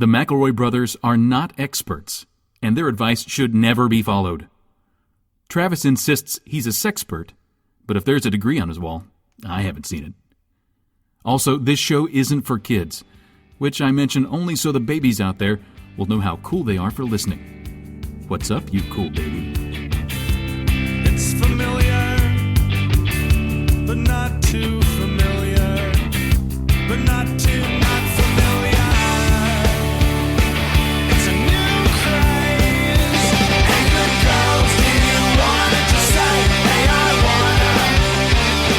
The McElroy brothers are not experts, and their advice should never be followed. Travis insists he's a sexpert, but if there's a degree on his wall, I haven't seen it. Also, this show isn't for kids, which I mention only so the babies out there will know how cool they are for listening. What's up, you cool baby? It's familiar, but not too familiar, but not too not familiar. It's a new craze. Hey, the girls, do you wanna just say, hey, I wanna?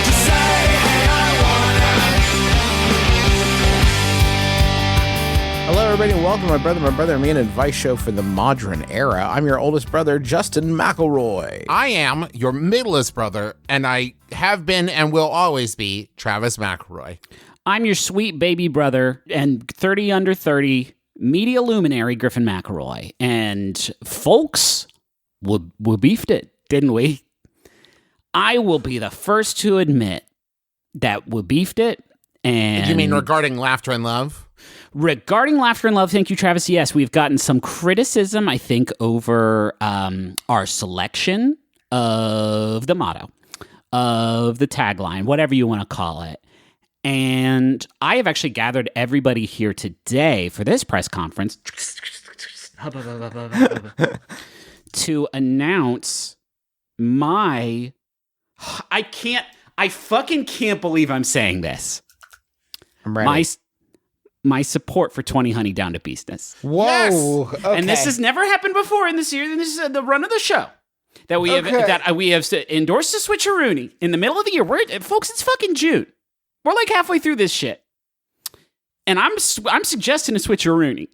Just say, hey, I wanna. Hello, everybody, and welcome to My Brother, and Me, an advice show for the modern era. I'm your oldest brother, Justin McElroy. I am your middlest brother, and I have been and will always be Travis McElroy. I'm your sweet baby brother and 30 under 30 media luminary Griffin McElroy. And folks, we beefed it, didn't we? I will be the first to admit that we beefed it. And You mean regarding Laughter and Love? Regarding Laughter and Love, thank you, Travis. Yes, we've gotten some criticism, I think, over our selection of the motto, of the tagline, whatever you want to call it. And I have actually gathered everybody here today for this press conference to announce I fucking can't believe I'm saying this. I'm ready. My support for 20 Honey down to Beezness. Whoa. Yes. Okay. And this has never happened before in this year. This is the run of the show that we have endorsed a switch-eroonie in the middle of the year. Folks, it's fucking June. We're like halfway through this shit. And I'm suggesting a switch-eroonie.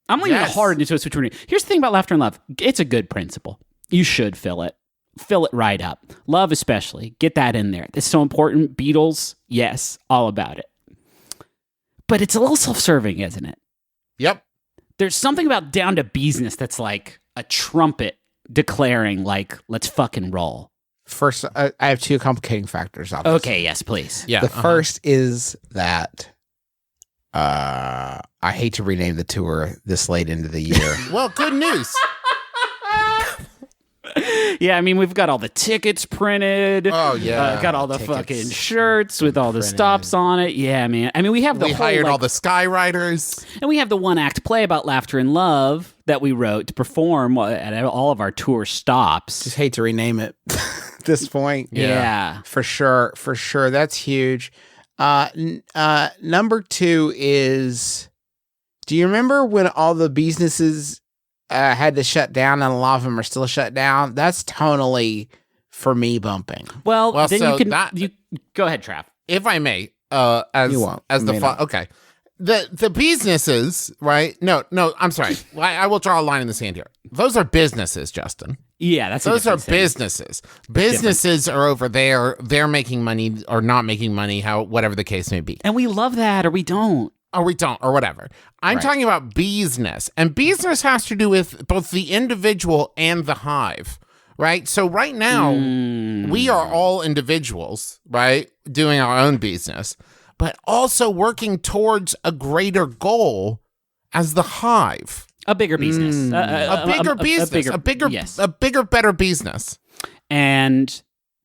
I'm leaning hard into a switch-eroonie. Here's the thing about Laughter and Love. It's a good principle. You should fill it. Fill it right up. Love especially. Get that in there. It's so important. Beatles, yes, all about it. But it's a little self-serving, isn't it? Yep. There's something about down to Beezness that's like a trumpet declaring, like, let's fucking roll. First, I have two complicating factors, obviously. Okay, yes, please. Yeah. The first is that I hate to rename the tour this late into the year. Well, good news. Yeah, I mean, we've got all the tickets printed. Oh, yeah. Got all the Tickets fucking shirts with all the printed. stops on it. Yeah, man. I mean, we have the We whole, hired like, all the skywriters. and we have the one-act play about Laughter and Love that we wrote to perform at all of our tour stops. Just hate to rename it at this point. Yeah. For sure. That's huge. Number two is, do you remember when all the businesses had to shut down and a lot of them are still shut down? That's tonally, for me, bumping. Well, then so you can that- you go ahead, Trav. If I may, You won't. as You the may not. okay. The businesses, right? No, I'm sorry. I will draw a line in the sand here. Those are businesses, Justin. Yeah, that's Those are different thing. businesses. Businesses are over there. They're making money or not making money, whatever the case may be. And we love that, or we don't. Or we don't, or whatever. I'm Right. talking about Beezness. And Beezness has to do with both the individual and the hive, right? So right now, we are all individuals, right? Doing our own business, but also working towards a greater goal as the hive. A bigger business. A bigger business. Yes. A bigger, better business. And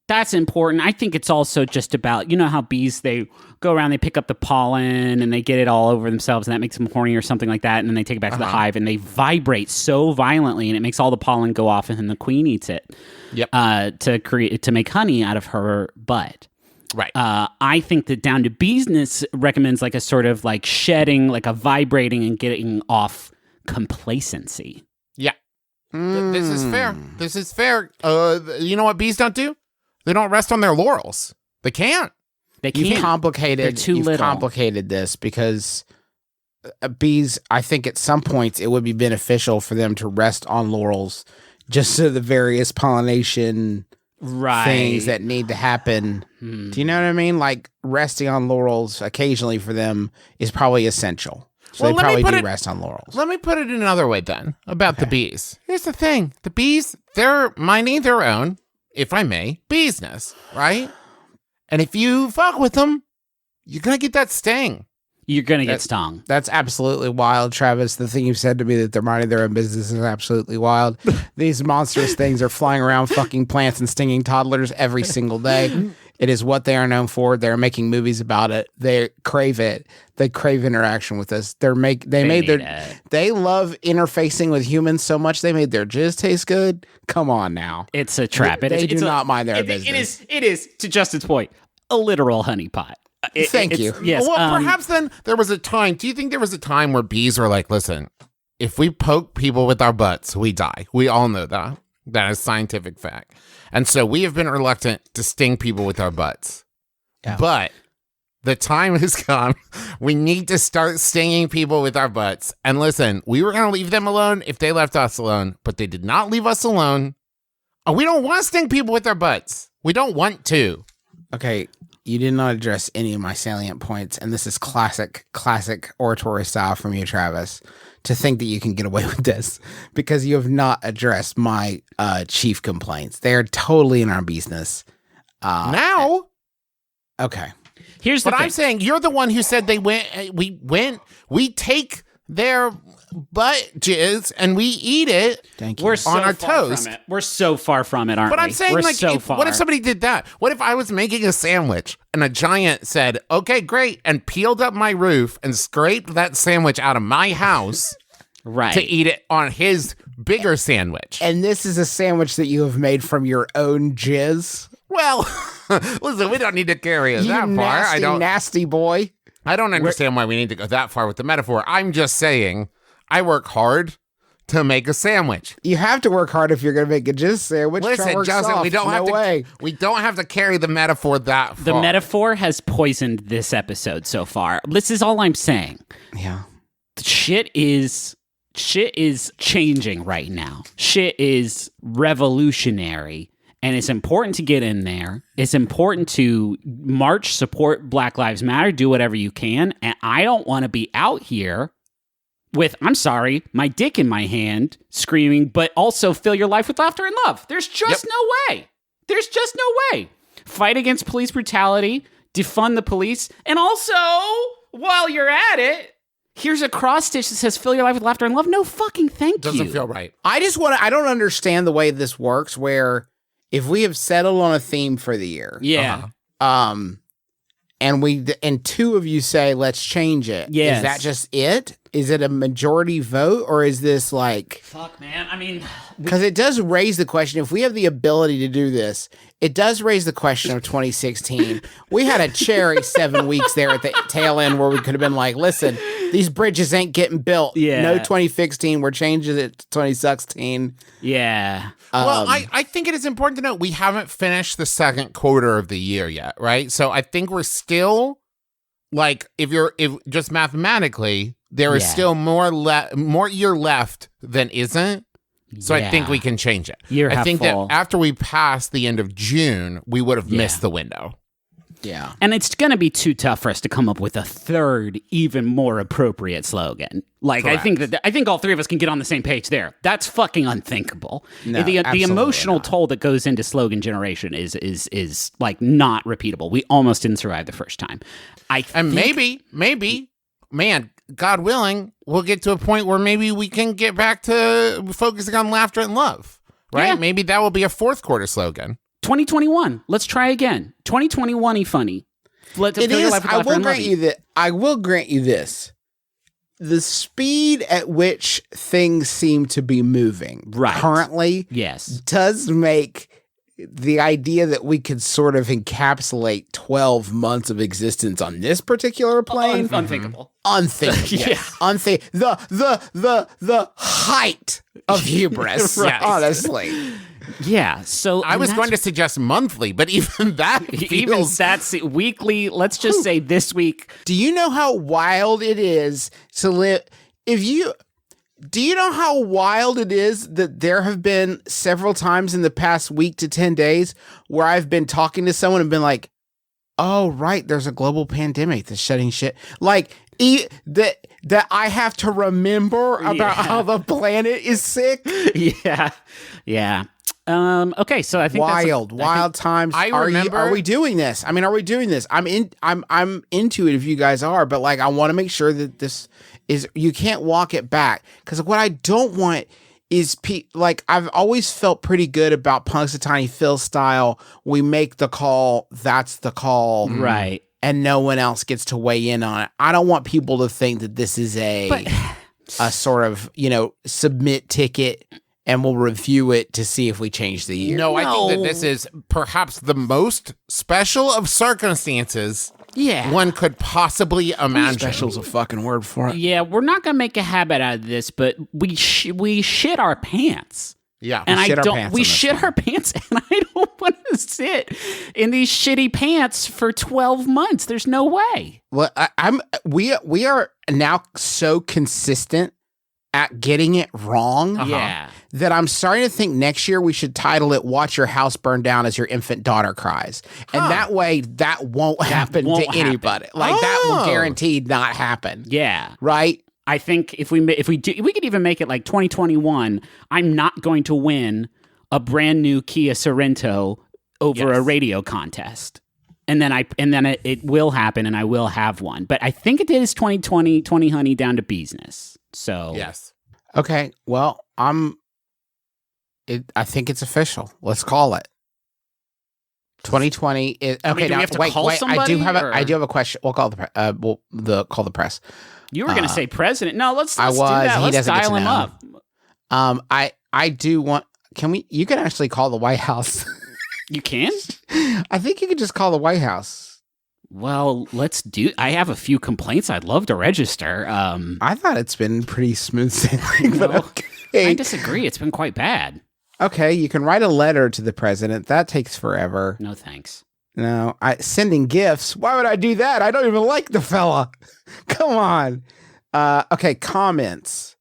that's important. I think it's also just about, you know how bees, they go around, they pick up the pollen and they get it all over themselves and that makes them horny or something like that. And then they take it back to the hive and they vibrate so violently and it makes all the pollen go off and then the queen eats it. Yep. To make honey out of her bud. Right. I think that Down to Beezness recommends like a sort of like shedding, like a vibrating and getting off complacency. Yeah. This is fair. This is fair. You know what bees don't do? They don't rest on their laurels. They can't. They You've can't. complicated. They're too you've little. complicated this because bees. I think at some points it would be beneficial for them to rest on laurels, just so the various pollination things that need to happen. Do you know what I mean? Like resting on laurels occasionally for them is probably essential. So Well, they let me probably put do it- rest on laurels. Let me put it another way then about the bees. Here's the thing. The bees, they're minding their own, if I may, business, right? And if you fuck with them, you're going to get that sting. you're gonna get stung. That's absolutely wild, Travis. The thing you said to me that they're minding their own business is absolutely wild. These monstrous things are flying around fucking plants and stinging toddlers every single day. It is what they are known for. They're making movies about it. They crave it. They crave interaction with us. They love interfacing with humans so much they made their jizz taste good. Come on now. It's a trap. They do not mind their business. It is, to Justin's point, a literal honeypot. Thank you. Yes. Well, perhaps then there was a time. Do you think there was a time where bees were like, listen, if we poke people with our butts, we die. We all know that. That is scientific fact. And so we have been reluctant to sting people with our butts. Yeah. But the time has come. We need to start stinging people with our butts. And listen, we were going to leave them alone if they left us alone, but they did not leave us alone. And we don't want to sting people with our butts. We don't want to. Okay. You did not address any of my salient points, and this is classic oratory style from you, Travis, to think that you can get away with this because you have not addressed my chief complaints. They are totally in our business. Now? Okay. Here's the But thing. I'm saying you're the one who said we take their butt jizz and we eat it. Thank you. We're so on our far toast. from it. We're so far from it, aren't But we? I'm saying, We're like, so what if somebody did that? What if I was making a sandwich and a giant said, okay, great, and peeled up my roof and scraped that sandwich out of my house right to eat it on his bigger sandwich? And this is a sandwich that you have made from your own jizz? Well, listen, we don't need to carry it that far. Nasty boy. I don't understand why we need to go that far with the metaphor. I'm just saying I work hard to make a sandwich. You have to work hard if you're going to make a jizz sandwich. Listen, Justin, we don't have to carry the metaphor that far. The metaphor has poisoned this episode so far. This is all I'm saying. Yeah. Shit is changing right now. Shit is revolutionary. And it's important to get in there. It's important to march, support Black Lives Matter, do whatever you can. And I don't want to be out here with, I'm sorry, my dick in my hand screaming, but also fill your life with laughter and love. There's just no way. There's just no way. Fight against police brutality, defund the police, and also, while you're at it, here's a cross stitch that says fill your life with laughter and love. No fucking thank you. Doesn't feel right. I don't understand the way this works where if we have settled on a theme for the year. Yeah. And two of you say, let's change it. Yes. Is that just it? Is it a majority vote or is this like... Fuck, man. I mean... Because it does raise the question, if we have the ability to do this, it does raise the question of 2016. We had a cherry 7 weeks there at the tail end where we could have been like, listen, these bridges ain't getting built. Yeah. No 2016. We're changing it to 2016. Yeah. Well, I think it is important to note we haven't finished the second quarter of the year yet, right? So I think we're still, like, if just mathematically, there is still more year left than isn't. So I think we can change it. I think that after we pass the end of June, we would have missed the window. Yeah. And it's going to be too tough for us to come up with a third, even more appropriate slogan. Like, Correct. I think all three of us can get on the same page there. That's fucking unthinkable. No, the absolutely emotional not. toll that goes into slogan generation is like not repeatable. We almost didn't survive the first time. Maybe, man, God willing, we'll get to a point where maybe we can get back to focusing on laughter and love, right? Yeah. Maybe that will be a fourth quarter slogan. 2021. Let's try again. 2021-y funny. It is. I will grant you that. I will grant you this. The speed at which things seem to be moving currently does make the idea that we could sort of encapsulate 12 months of existence on this particular plane Unthinkable. Unthinkable. The height of hubris. Honestly. Yeah. So Oh, I was going to suggest monthly, but even that feels... that's weekly. Let's just say this week. Do you know how wild it is to live? Do you know how wild it is that there have been several times in the past week to 10 days where I've been talking to someone and been like, oh, right, there's a global pandemic that's shutting shit. Like, that I have to remember about how the planet is sick. Yeah. Okay, so I think wild times. I Are remember- we doing this? I mean, are we doing this? I'm into it if you guys are, but like, I want to make sure that this is, you can't walk it back. Because what I don't want is like, I've always felt pretty good about Punxsutawney Phil style. We make the call, that's the call. Right. And no one else gets to weigh in on it. I don't want people to think that this is a sort of, submit ticket and we'll review it to see if we change the year. No, I think that this is perhaps the most special of circumstances one could possibly imagine. Special's a fucking word for it. Yeah, we're not gonna make a habit out of this, but we shit our pants. Yeah. And we shit shit our pants, and I don't want to sit in these shitty pants for 12 months. There's no way. Well, we are now so consistent at getting it wrong Yeah. that I'm starting to think next year we should title it "Watch Your House Burn Down as Your Infant Daughter Cries," and that way that won't happen won't to anybody. Like that will guaranteed not happen. Yeah. Right. I think if we could even make it like 2021, I'm not going to win a brand new Kia Sorento over a radio contest. And then it will happen and I will have one. But I think it is 2020 honey down to Beezness. So Yes. Okay. Well, I think it's official. Let's call it. 2020 is okay. do we Now have to wait. call I do somebody, have or- I do have a question. We'll call call the press. You were going to say president. No, let's I do was. that. He Let's doesn't get dial to him know. up. I do want. Can we? You can actually call the White House. You can? I think you could just call the White House. Well, let's do. I have a few complaints I'd love to register. I thought it's been pretty smooth sailing, but No, okay. I disagree. It's been quite bad. Okay, you can write a letter to the president. That takes forever. No thanks. No, sending gifts. Why would I do that? I don't even like the fella. Come on. Okay, comments.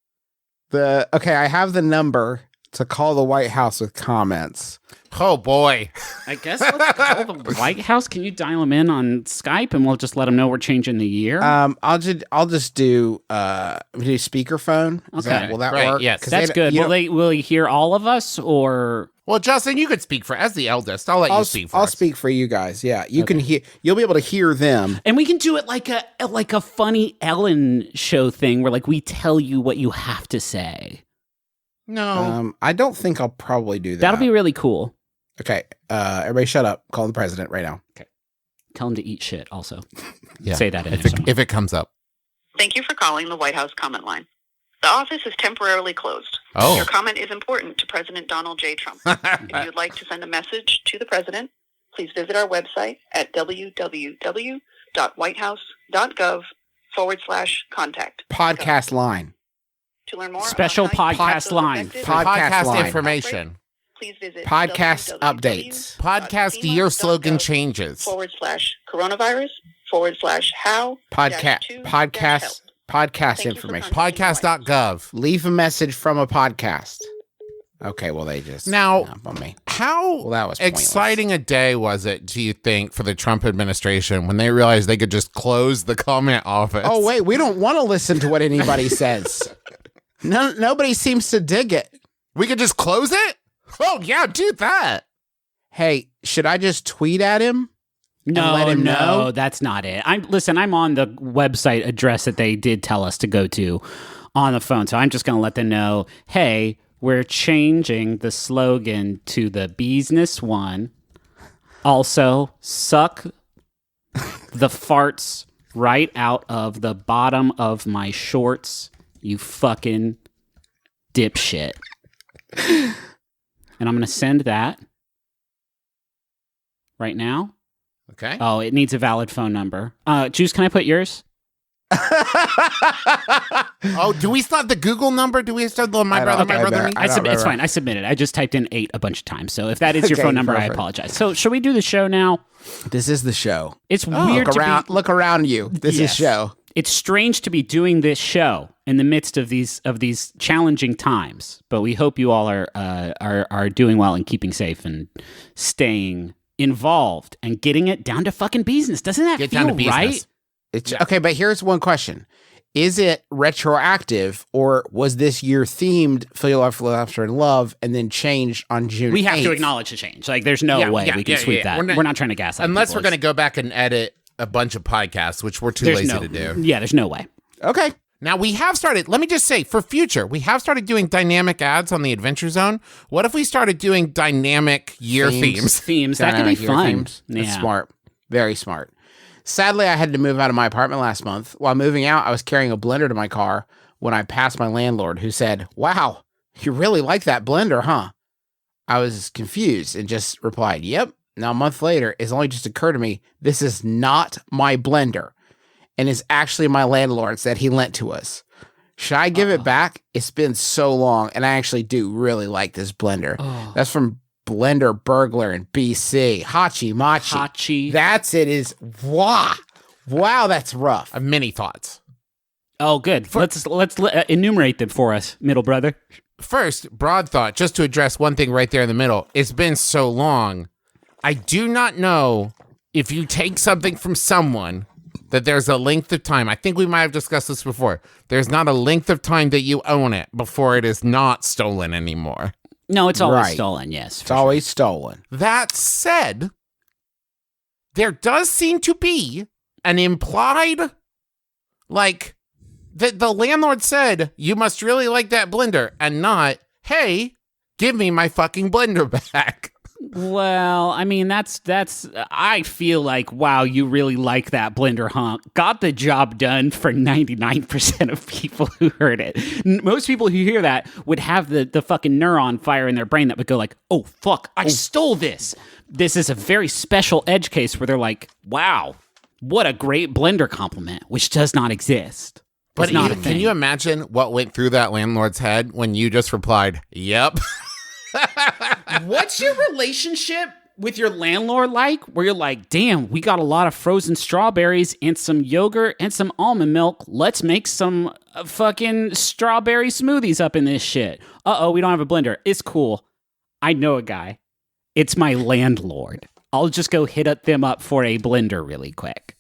I have the number to call the White House with comments. Oh boy. I guess let's call the White House. Can you dial them in on Skype and we'll just let them know we're changing the year? I'll just do speakerphone. Okay. Will that Right, work? yes. 'Cause That's good. Will he hear all of us or? Well, Justin, you could speak as the eldest. I'll let you speak I'll first. speak for you guys. Yeah, you can hear. You'll be able to hear them. And we can do it like a funny Ellen show thing where like we tell you what you have to say. No. I don't think I'll probably do that. That'll be really cool. Okay. Everybody, shut up. Call the president right now. Tell him to eat shit. Also, Yeah. say that if it comes up. Thank you for calling the White House comment line. The office is temporarily closed. Oh. Your comment is important to President Donald J. Trump. If you'd like to send a message to the president, please visit our website at www.whitehouse.gov/contact. Podcast line. To learn more Special about how podcast line. affected Podcast line. information. Please visit Podcast updates. Podcast year slogan changes. /coronavirus/how Podcast Thank you for information. contacting Podcast.gov. Leave a message from a podcast. Okay, well they just Now- hung up on me. How Well, that was pointless. exciting a day was it, do you think, for the Trump administration when they realized they could just close the comment office? Oh wait, we don't want to listen to what anybody says. Nobody seems to dig it. We could just close it? Oh, yeah, do that. Hey, should I just tweet at him? No, let him know? no, that's not it. I'm on the website address that they did tell us to go to on the phone. So I'm just going to let them know, hey, we're changing the slogan to the Beezness one. Also, suck the farts right out of the bottom of my shorts, you fucking dipshit. And I'm going to send that right now. Okay. Oh, it needs a valid phone number. Juice, can I put yours? Oh, do we still have the Google number? Do we still have the my I brother, don't- my I brother, bet- me? I don't It's remember. fine. I submitted. I just typed in 8 a bunch of times. So if that is your Okay, phone number, I perfect. apologize. So should we do the show now? This is the show. It's weird Look to around. be. Look around you. This Yes. is show. It's strange to be doing this show in the midst of these challenging times. But we hope you all are doing well and keeping safe and staying involved and getting it down to fucking business. Doesn't that Get feel down to business. right? It's okay, but here's one question: is it retroactive, or was this year themed Feel Love, Laughter, and Love, and then changed on June We have 8th? to acknowledge the change. Like, there's no way we can sweep that. We're not trying to gaslight Unless people. we're going to go back and edit a bunch of podcasts, which we're too lazy to do. Yeah, there's no way. Okay. Now, we have started, let me just say, for future, we have started doing dynamic ads on the Adventure Zone. What if we started doing dynamic year themes? Themes. That could be Dynamic year fun. themes. That's Yeah. smart. Very smart. Sadly, I had to move out of my apartment last month. While moving out, I was carrying a blender to my car when I passed my landlord, who said, "Wow, you really like that blender, huh?" I was confused and just replied, "Yep." Now, a month later, it's only just occurred to me, this is not my blender, and is actually my landlord's that he lent to us. Should I give it back? It's been so long, and I actually do really like this blender. That's from Blender Burglar in BC. Hachi Machi. Hachi. That's it is. Wow. Wow, that's rough. Many thoughts. Oh, good. Let's enumerate them for us, middle brother. First, broad thought, just to address one thing right there in the middle. It's been so long. I do not know if you take something from someone that there's a length of time. I think we might have discussed this before. There's not a length of time that you own it before it is not stolen anymore. No, it's always Right. stolen, yes. It's always stolen. That said, there does seem to be an implied, like, that the landlord said, you must really like that blender, and not, hey, give me my fucking blender back. Well, I mean, that's. I feel like, wow, you really like that blender, huh? Got the job done for 99% of people who heard it. Most people who hear that would have the fucking neuron fire in their brain that would go like, oh, fuck, I stole this. This is a very special edge case where they're like, wow, what a great blender compliment, which does not exist. But It's not a can thing. you imagine what went through that landlord's head when you just replied, yep? What's your relationship with your landlord like? Where you're like, damn, we got a lot of frozen strawberries and some yogurt and some almond milk. Let's make some fucking strawberry smoothies up in this shit. Uh-oh, we don't have a blender. It's cool. I know a guy. It's my landlord. I'll just go hit them up for a blender really quick.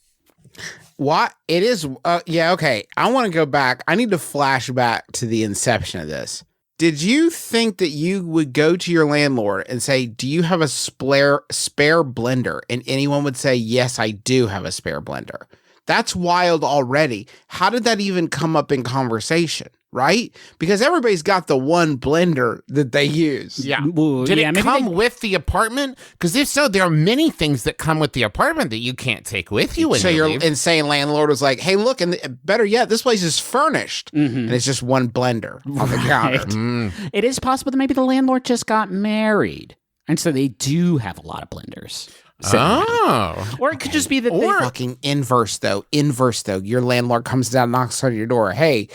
What? It is. Yeah, okay. I want to go back. I need to flash back to the inception of this. Did you think that you would go to your landlord and say, do you have a spare blender? And anyone would say, yes, I do have a spare blender. That's wild already. How did that even come up in conversation, right? Because everybody's got the one blender that they use. Yeah. Ooh, Did yeah, it maybe come they- with the apartment? Because if so, there are many things that come with the apartment that you can't take with you when So you your leave. insane landlord was like, hey, look, and better yet, this place is furnished. And it's just one blender on the counter. It is possible that maybe the landlord just got married. And so they do have a lot of blenders. Oh. Or it could just be that they... Fucking inverse though. Your landlord comes down, knocks on your door. Hey,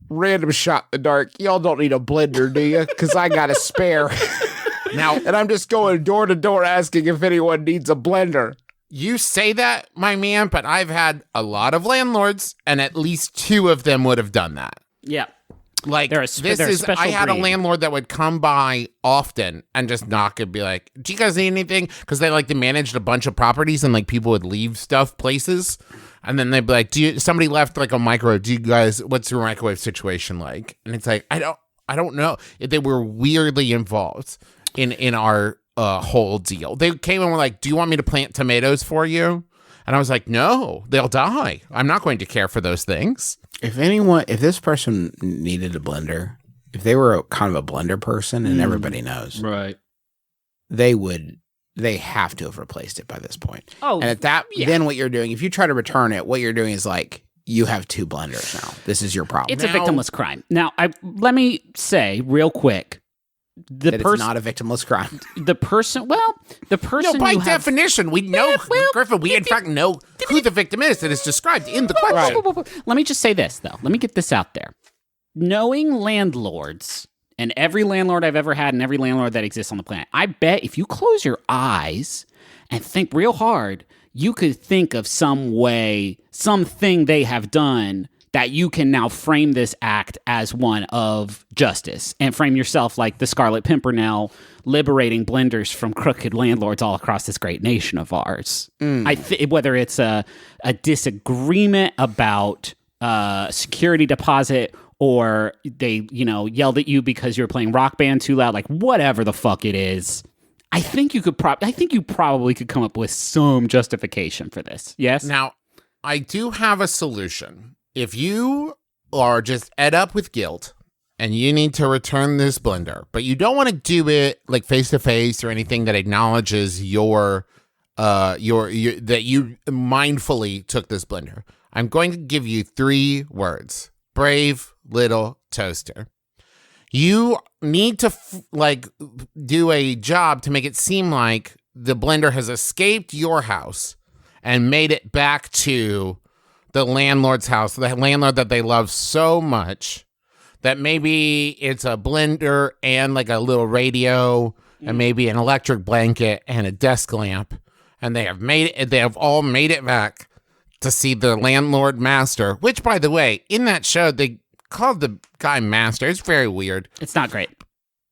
random shot in the dark. Y'all don't need a blender, do you? Because I got a spare. Now, And I'm just going door to door asking if anyone needs a blender. you say that, my man, but I've had a lot of landlords, and at least 2 of them would have done that. Yeah. Like, They're a special I had a breed. landlord that would come by often and just knock and be like, do you guys need anything? Because they managed a bunch of properties and like people would leave stuff places. And then they'd be like, somebody left like a microwave. Do you guys, what's your microwave situation like? And it's like, I don't know. They were weirdly involved in our whole deal. They came and were like, do you want me to plant tomatoes for you? And I was like, no, they'll die. I'm not going to care for those things. If this person needed a blender, if they were kind of a blender person, and everybody knows, Right. they have to have replaced it by this point. Oh, And at that, yeah. then what you're doing, if you try to return it, what you're doing is like, you have 2 blenders now. This is your problem. It's a victimless crime. Now, let me say real quick, That it's not a victimless crime. the person No, by you have- definition, we know, well, Griffin, we in fact know who the victim is that is described in the question. Let me just say this, though. Let me get this out there. Knowing landlords, and every landlord I've ever had and every landlord that exists on the planet, I bet if you close your eyes and think real hard, you could think of something they have done that you can now frame this act as one of justice and frame yourself like the Scarlet Pimpernel liberating blenders from crooked landlords all across this great nation of ours. Whether it's a disagreement about security deposit, or they, yelled at you because you were playing Rock Band too loud, like whatever the fuck it is. I think you probably could come up with some justification for this. Yes? Now, I do have a solution. If you are just ed up with guilt and you need to return this blender, but you don't want to do it like face to face or anything that acknowledges your that you mindfully took this blender, I'm going to give you 3 words. Brave little toaster. You need to do a job to make it seem like the blender has escaped your house and made it back to the landlord's house, the landlord that they love so much, that maybe it's a blender and like a little radio and maybe an electric blanket and a desk lamp, and they have all made it back to see the landlord master, which, by the way, in that show, they called the guy master. It's very weird. It's not great.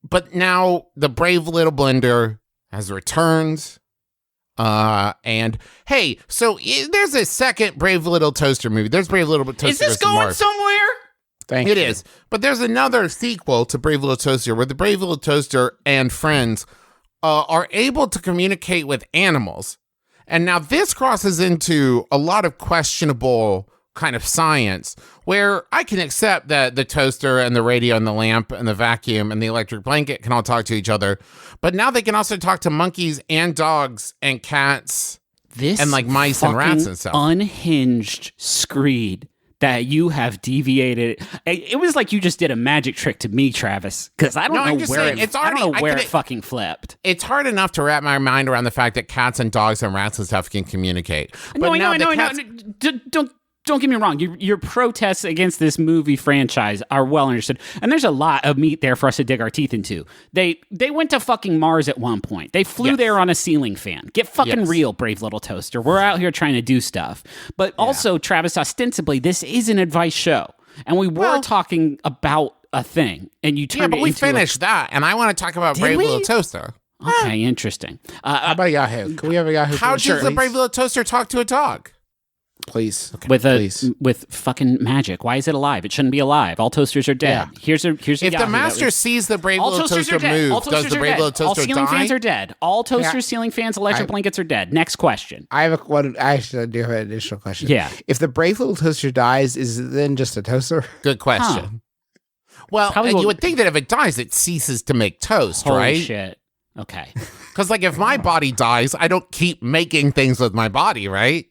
But now the brave little blender has returned. And hey, so there's a second Brave Little Toaster movie. There's Brave Little Toaster. Is this going somewhere? Thank you. It is. But there's another sequel to Brave Little Toaster where the Brave Little Toaster and friends are able to communicate with animals. And now this crosses into a lot of questionable kind of science, where I can accept that the toaster and the radio and the lamp and the vacuum and the electric blanket can all talk to each other. But now they can also talk to monkeys and dogs and cats and like mice and rats and stuff. Unhinged screed that you have deviated. It was like you just did a magic trick to me, Travis, because I don't know where it fucking flipped. It's hard enough to wrap my mind around the fact that cats and dogs and rats and stuff can communicate. But Don't get me wrong. Your protests against this movie franchise are well understood, and there's a lot of meat there for us to dig our teeth into. They went to fucking Mars at one point. They flew there on a ceiling fan. Get fucking real, Brave Little Toaster. We're out here trying to do stuff. But also, Travis, ostensibly, this is an advice show, and we were talking about a thing, and you turned it into we finished that, and I want to talk about Brave Little Toaster. Okay, interesting. How about Yahoo? Can we have a Yahoo? How does the Brave Little Toaster talk to a dog? Please. With fucking magic. Why is it alive? It shouldn't be alive. All toasters are dead. Yeah. Here's a If the master sees the Brave Little Toaster move, does the Brave Little Toaster All ceiling die? fans are dead. All toasters, ceiling fans, electric blankets are dead. Next question. I actually do have an additional question. Yeah. If the Brave Little Toaster dies, is it then just a toaster? Good question. Well, you would think that if it dies, it ceases to make toast, Holy right? shit. Okay. Because like if my body dies, I don't keep making things with my body, right?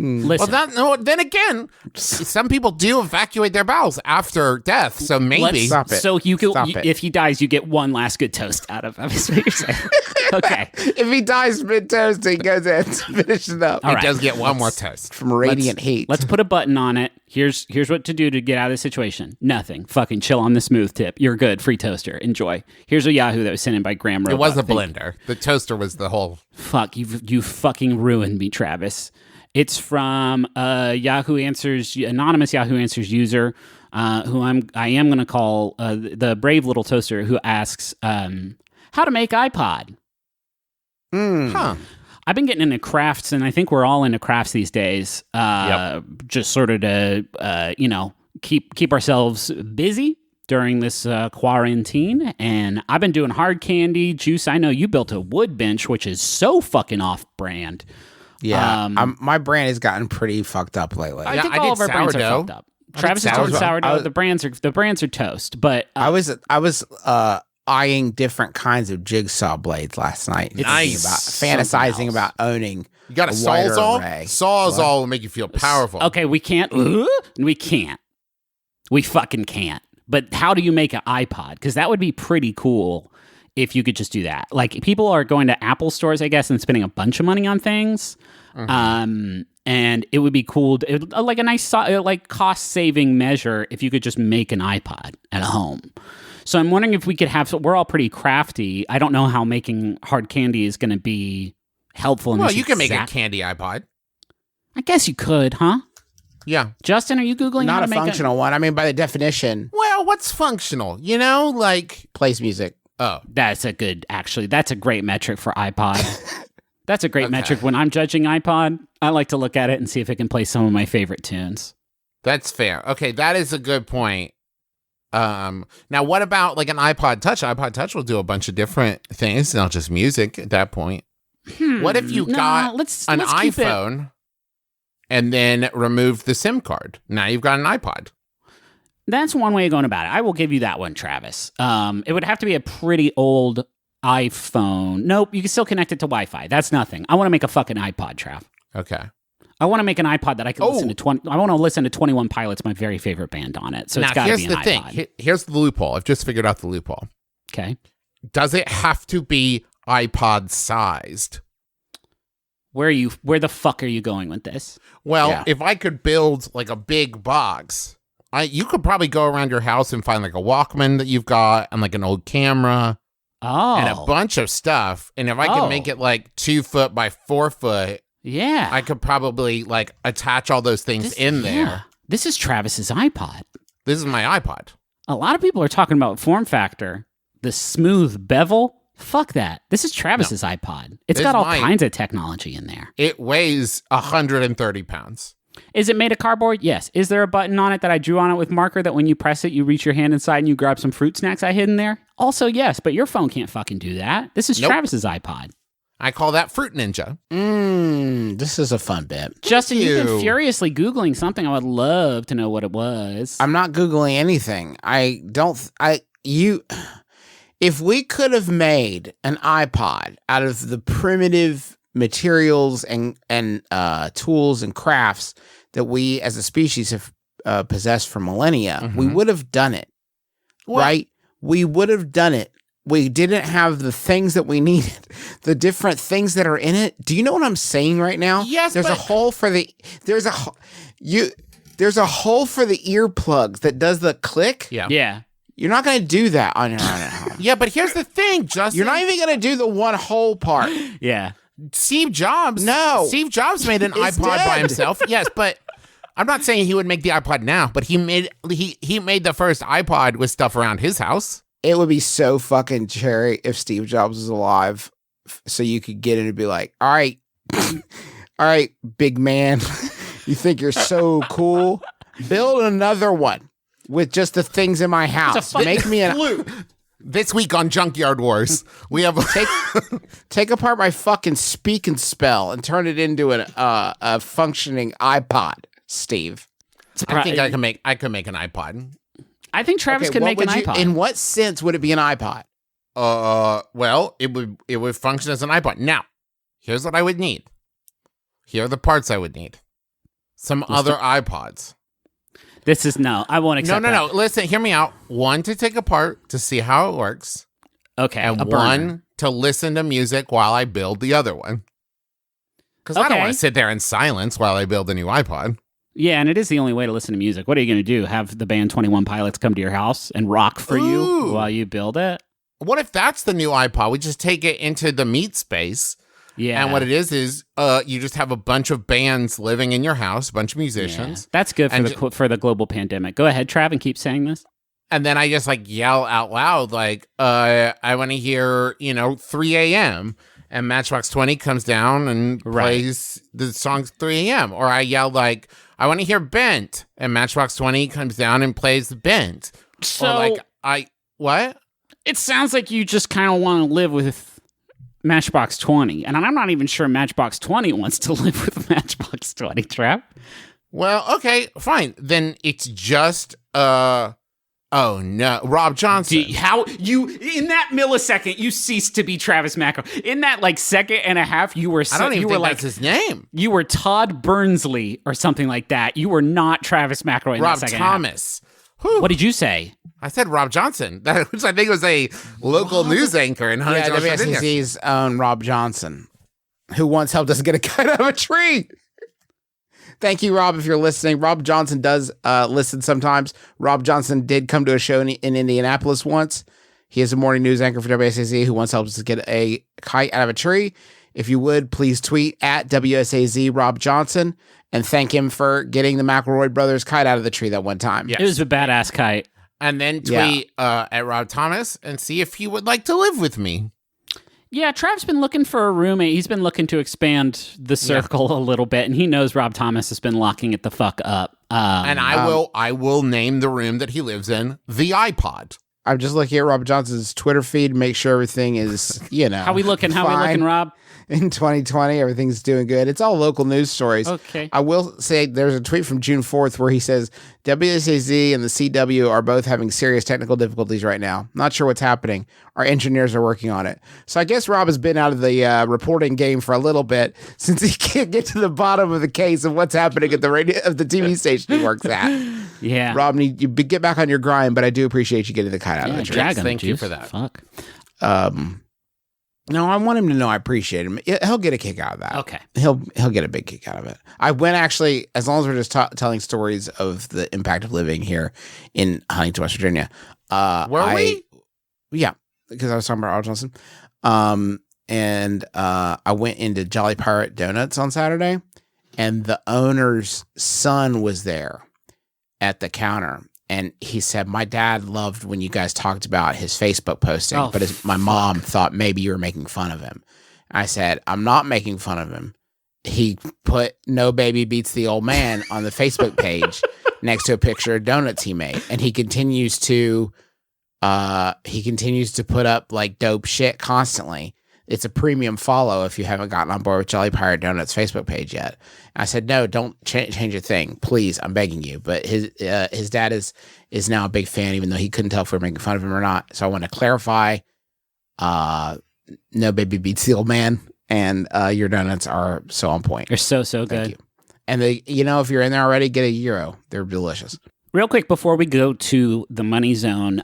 Listen. Well, then again, some people do evacuate their bowels after death, so maybe. Stop it. So Stop it. if he dies, you get one last good toast out of him. That's what you're saying. Okay. If he dies mid-toast, he goes in to finish it up. All He right. does get one more toast. From Radiant Hate. Let's put a button on it. Here's what to do to get out of this situation. Nothing. Fucking chill on the smooth tip. You're good. Free toaster. Enjoy. Here's a Yahoo that was sent in by Graham Robot. It was a blender. The toaster was the whole. Fuck, you fucking ruined me, Travis. It's from anonymous Yahoo Answers user, who I am going to call the Brave Little Toaster, who asks how to make iPod. I've been getting into crafts, and I think we're all into crafts these days. Just sort of to keep ourselves busy during this quarantine. And I've been doing hard candy, Juice. I know you built a wood bench, which is so fucking off-brand. Yeah, my brand has gotten pretty fucked up lately. I think all of our brands are fucked up. Travis is doing sourdough. The brands are toast. But I was eyeing different kinds of jigsaw blades last night. Fantasizing about owning. You got a Sawzall? Sawzall will make you feel powerful. Okay, we can't. We can't. We fucking can't. But how do you make an iPod? Because that would be pretty cool if you could just do that. Like, people are going to Apple stores, I guess, and spending a bunch of money on things. And it would be cool, like a nice cost-saving measure if you could just make an iPod at home. So I'm wondering if we could have, we're all pretty crafty. I don't know how making hard candy is going to be helpful in this. Well, you can make a candy iPod. I guess you could, huh? Yeah. Justin, are you Googling Not how to a make functional one. I mean, by the definition, Well, what's functional? You know, like, plays music. oh, That's a great metric for iPod. That's a great metric. When I'm judging iPod, I like to look at it and see if it can play some of my favorite tunes. That's fair. Okay, that is a good point. Now what about like an iPod Touch? iPod Touch will do a bunch of different things, not just music at that point. What if you got let's an keep it- iPhone and then removed the SIM card? Now you've got an iPod. That's one way of going about it. I will give you that one, Travis. It would have to be a pretty old iPhone. Nope, you can still connect it to Wi-Fi. That's nothing. I want to make a fucking iPod, Trav. Okay. I want to make an iPod that I can listen to. I want to listen to 21 Pilots, my very favorite band, on it. So it's got to be an iPod. Here's the thing. Here's the loophole. I've just figured out the loophole. Okay. Does it have to be iPod sized? Where the fuck are you going with this? Well, if I could build like a big box, you could probably go around your house and find like a Walkman that you've got and like an old camera and a bunch of stuff. And if I could make it like 2 foot by 4 foot, yeah, I could probably like attach all those things in there. Yeah. This is Travis's iPod. This is my iPod. A lot of people are talking about form factor, the smooth bevel. Fuck that. This is Travis's iPod. It's got all kinds of technology in there. It weighs 130 pounds. Is it made of cardboard? Yes. Is there a button on it that I drew on it with marker that when you press it, you reach your hand inside and you grab some fruit snacks I hid in there? Also, yes, but your phone can't fucking do that. This is Travis's iPod. I call that Fruit Ninja. This is a fun bit. Justin, you've been furiously Googling something. I would love to know what it was. I'm not Googling anything. If we could have made an iPod out of the primitive materials and tools and crafts that we as a species have possessed for millennia, we would have done it. Right? We would have done it. We didn't have the things that we needed, the different things that are in it. Do you know what I'm saying right now? Yes, there's a hole for the there's a hole for the earplugs that does the click. Yeah. You're not going to do that on your own at home. Yeah, but here's the thing, Justin. You're not even going to do the one hole part. Yeah. Steve Jobs. No. Steve Jobs made an iPod by himself. Yes, but I'm not saying he would make the iPod now, but he made the first iPod with stuff around his house. It would be so fucking cherry if Steve Jobs was alive, so you could get it and be like, all right, big man, you think you're so cool? Build another one with just the things in my house. Make me an This week on Junkyard Wars, we have take apart my fucking speak and spell and turn it into a functioning iPod, Steve. I think I could make an iPod. I think Travis could make an iPod. In what sense would it be an iPod? Well, it would function as an iPod. Now, here's what I would need. Here are the parts I would need. Some other iPods. This is I won't accept that. No. Listen, hear me out. One to take apart to see how it works. Okay. And one to listen to music while I build the other one. Because I don't want to sit there in silence while I build a new iPod. Yeah, and it is the only way to listen to music. What are you going to do? Have the band 21 Pilots come to your house and rock for you while you build it? What if that's the new iPod? We just take it into the meat space. Yeah. And what it is you just have a bunch of bands living in your house, a bunch of musicians. Yeah. That's good for the global pandemic. Go ahead, Trav, and keep saying this. And then I just like yell out loud, like, I want to hear, 3 a.m. And Matchbox 20 comes down and plays the song 3 a.m. Or I yell like, I want to hear Bent. And Matchbox 20 comes down and plays Bent. So, or what? It sounds like you just kind of want to live with Matchbox 20. And I'm not even sure Matchbox 20 wants to live with Matchbox 20, Trav. Well, okay, fine. Then it's just, oh no, Rob Johnson. How you in that millisecond you ceased to be Travis McElroy. In that second and a half, you were. I don't even think that's his name. You were Todd Bernsley or something like that. You were not Travis McElroy. In Rob that second Thomas. Half. What did you say? I said Rob Johnson, which I think was a local news anchor in Huntington, Virginia. WSCC's own Rob Johnson, who once helped us get a kite out of a tree. Thank you, Rob, if you're listening. Rob Johnson does listen sometimes. Rob Johnson did come to a show in Indianapolis once. He is a morning news anchor for WSAZ who once helped us get a kite out of a tree. If you would, please tweet at WSAZ Rob Johnson and thank him for getting the McElroy brothers kite out of the tree that one time. Yes. It was a badass kite. And then tweet at Rob Thomas and see if he would like to live with me. Yeah, Trav's been looking for a roommate. He's been looking to expand the circle a little bit, and he knows Rob Thomas has been locking it the fuck up. And I will name the room that he lives in the iPod. I'm just looking at Rob Johnson's Twitter feed, make sure everything is, How we looking, Rob? In 2020, everything's doing good. It's all local news stories. Okay. I will say there's a tweet from June 4th where he says WSAZ and the CW are both having serious technical difficulties right now. Not sure what's happening. Our engineers are working on it. So I guess Rob has been out of the reporting game for a little bit since he can't get to the bottom of the case of what's happening at the radio of the TV station he works at. Yeah. Rob, you get back on your grind, but I do appreciate you getting the kite out of the tree. Thank you for that. Fuck. No, I want him to know I appreciate him. He'll get a kick out of that. Okay. He'll get a big kick out of it. I went actually, as long as we're just telling stories of the impact of living here in Huntington, West Virginia. Were we? Yeah, because I was talking about Rob Johnson. And I went into Jolly Pirate Donuts on Saturday, and the owner's son was there at the counter. And he said, my dad loved when you guys talked about his Facebook posting, but my mom thought maybe you were making fun of him. I said, I'm not making fun of him. He put No Baby Beats the Old Man on the Facebook page next to a picture of donuts he made. And he continues to put up like dope shit constantly. It's a premium follow if you haven't gotten on board with Jolly Pirate Donuts Facebook page yet. And I said, no, don't change a thing. Please, I'm begging you. But his dad is now a big fan, even though he couldn't tell if we were making fun of him or not. So I want to clarify, No Baby Beats the Old Man, and your donuts are so on point. They're so good. Thank you. And if you're in there already, get a gyro. They're delicious. Real quick, before we go to the money zone,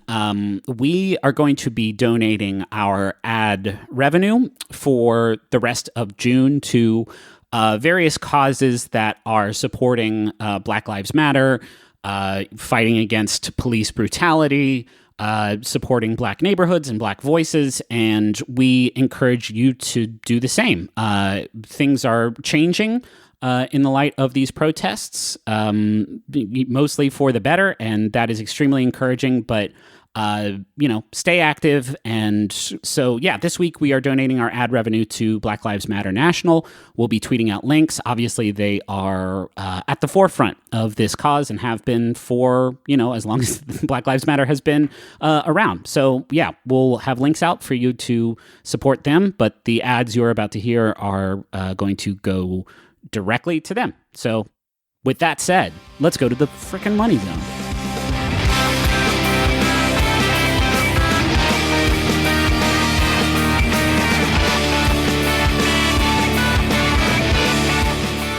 we are going to be donating our ad revenue for the rest of June to various causes that are supporting Black Lives Matter, fighting against police brutality, supporting Black neighborhoods and Black voices, and we encourage you to do the same. Things are changing in the light of these protests, mostly for the better, and that is extremely encouraging, but stay active. And so, this week we are donating our ad revenue to Black Lives Matter National. We'll be tweeting out links. Obviously, they are at the forefront of this cause and have been for, as long as Black Lives Matter has been around. So, we'll have links out for you to support them, but the ads you're about to hear are going to go directly to them. So, with that said, let's go to the frickin' money zone.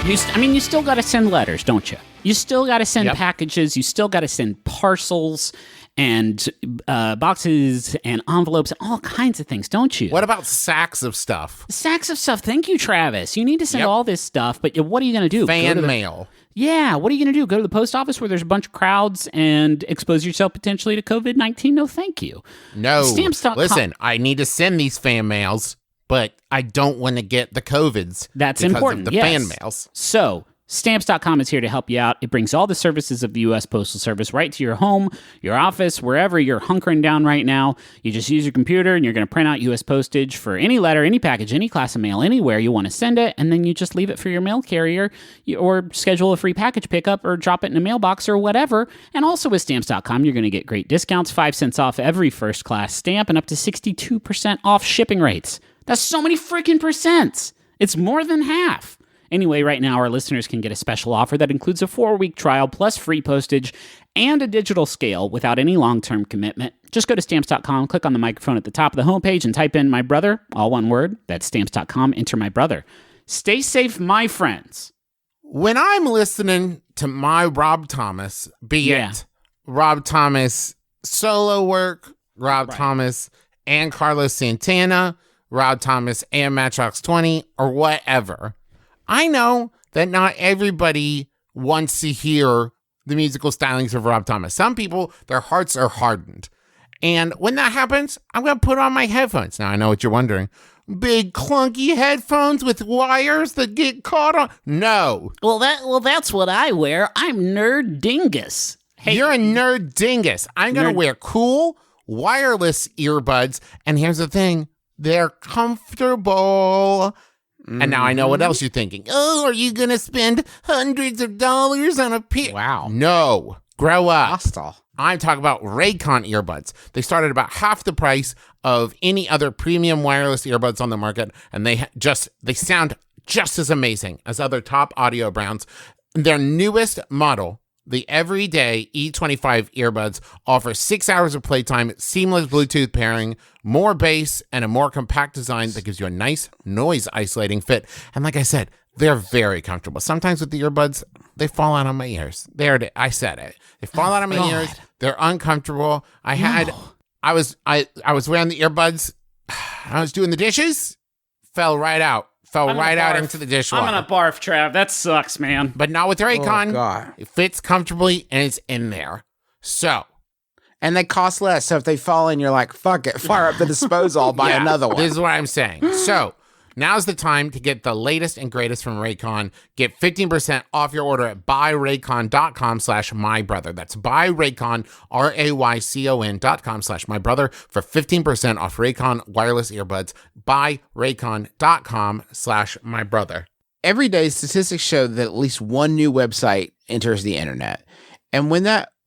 You still got to send letters, don't you? You still got to send packages. You still got to send parcels and boxes and envelopes and all kinds of things, don't you? What about sacks of stuff? Sacks of stuff. Thank you, Travis. You need to send all this stuff, but what are you going to do? Fan mail. Yeah, what are you going to do? Go to the post office where there's a bunch of crowds and expose yourself potentially to COVID-19? No, thank you. No. Stamps.com. Listen, I need to send these fan mails, but I don't want to get the COVIDs. That's because important. Of the fan mails. So, Stamps.com is here to help you out. It brings all the services of the U.S. Postal Service right to your home, your office, wherever you're hunkering down right now. You just use your computer and you're going to print out U.S. postage for any letter, any package, any class of mail, anywhere you want to send it, and then you just leave it for your mail carrier or schedule a free package pickup or drop it in a mailbox or whatever. And also with Stamps.com, you're going to get great discounts, 5 cents off every first-class stamp and up to 62% off shipping rates. That's so many freaking percents. It's more than half. Anyway, right now, our listeners can get a special offer that includes a 4-week trial plus free postage and a digital scale without any long-term commitment. Just go to Stamps.com, click on the microphone at the top of the homepage, and type in my brother, all one word. That's Stamps.com. Enter my brother. Stay safe, my friends. When I'm listening to my Rob Thomas, be it Rob Thomas solo work, Rob Thomas and Carlos Santana, Rob Thomas and Matchbox 20, or whatever, I know that not everybody wants to hear the musical stylings of Rob Thomas. Some people, their hearts are hardened. And when that happens, I'm going to put on my headphones. Now, I know what you're wondering. Big, clunky headphones with wires that get caught on. No. Well, that's what I wear. I'm Nerd Dingus. Hey, you're a nerd dingus. I'm going to wear cool, wireless earbuds. And here's the thing. They're comfortable. And now I know what else you're thinking. Oh, are you going to spend hundreds of dollars on a pair? Wow. No. Grow up. Hostile. I'm talking about Raycon earbuds. They start at about half the price of any other premium wireless earbuds on the market, and they sound just as amazing as other top audio brands. Their newest model, the Everyday E25 earbuds, offer 6 hours of playtime, seamless Bluetooth pairing, more bass, and a more compact design that gives you a nice noise-isolating fit. And like I said, they're very comfortable. Sometimes with the earbuds, they fall out on my ears. There it is. I said it. They fall out on my ears. They're uncomfortable. I was wearing the earbuds. I was doing the dishes. Fell right out into the dishwasher. I'm gonna barf, Trav. That sucks, man. But not with the Raycon. Oh, God. It fits comfortably and it's in there. So. And they cost less. So if they fall in, you're like, fuck it. Fire up the disposal. I'll buy another one. This is what I'm saying. So. Now's the time to get the latest and greatest from Raycon. Get 15% off your order at buyraycon.com/mybrother. That's buyraycon, RAYCON.com/mybrother for 15% off Raycon wireless earbuds. Buyraycon.com/mybrother. Every day, statistics show that at least one new website enters the internet. And